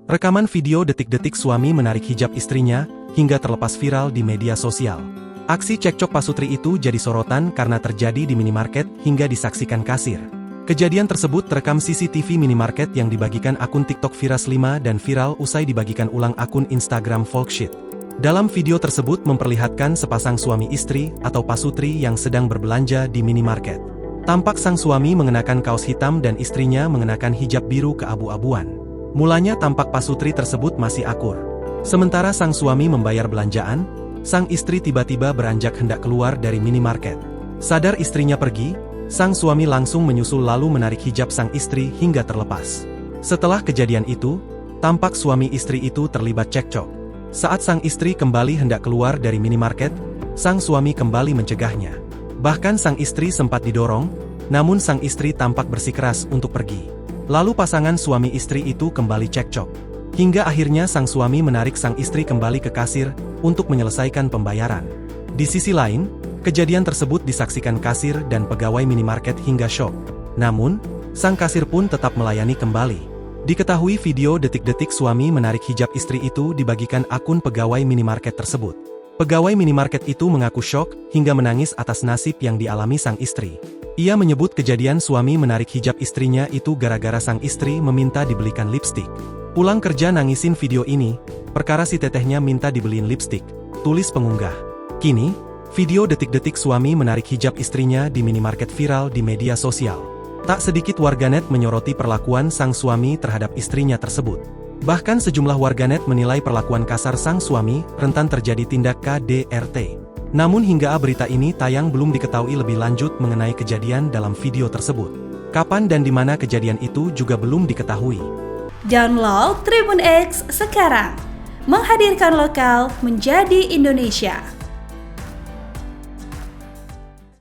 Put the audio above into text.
Rekaman video detik-detik suami menarik hijab istrinya, hingga terlepas viral di media sosial. Aksi cekcok pasutri itu jadi sorotan karena terjadi di minimarket hingga disaksikan kasir. Kejadian tersebut terekam CCTV minimarket yang dibagikan akun TikTok Viras5 dan viral usai dibagikan ulang akun Instagram Folkshit. Dalam video tersebut memperlihatkan sepasang suami istri atau pasutri yang sedang berbelanja di minimarket. Tampak sang suami mengenakan kaos hitam dan istrinya mengenakan hijab biru keabu-abuan. Mulanya tampak pasutri tersebut masih akur. Sementara sang suami membayar belanjaan, sang istri tiba-tiba beranjak hendak keluar dari minimarket. Sadar istrinya pergi, sang suami langsung menyusul lalu menarik hijab sang istri hingga terlepas. Setelah kejadian itu, tampak suami istri itu terlibat cekcok. Saat sang istri kembali hendak keluar dari minimarket, sang suami kembali mencegahnya. Bahkan sang istri sempat didorong, namun sang istri tampak bersikeras untuk pergi. Lalu pasangan suami istri itu kembali cekcok. Hingga akhirnya sang suami menarik sang istri kembali ke kasir untuk menyelesaikan pembayaran. Di sisi lain, kejadian tersebut disaksikan kasir dan pegawai minimarket hingga syok. Namun, sang kasir pun tetap melayani kembali. Diketahui video detik-detik suami menarik hijab istri itu dibagikan akun pegawai minimarket tersebut. Pegawai minimarket itu mengaku syok hingga menangis atas nasib yang dialami sang istri. Ia menyebut kejadian suami menarik hijab istrinya itu gara-gara sang istri meminta dibelikan lipstik. Pulang kerja nangisin video ini, perkara si tetehnya minta dibeliin lipstik, tulis pengunggah. Kini, video detik-detik suami menarik hijab istrinya di minimarket viral di media sosial. Tak sedikit warganet menyoroti perlakuan sang suami terhadap istrinya tersebut. Bahkan sejumlah warganet menilai perlakuan kasar sang suami rentan terjadi tindak KDRT. Namun hingga berita ini tayang belum diketahui lebih lanjut mengenai kejadian dalam video tersebut. Kapan dan di mana kejadian itu juga belum diketahui. Download Tribun X sekarang, menghadirkan lokal menjadi Indonesia.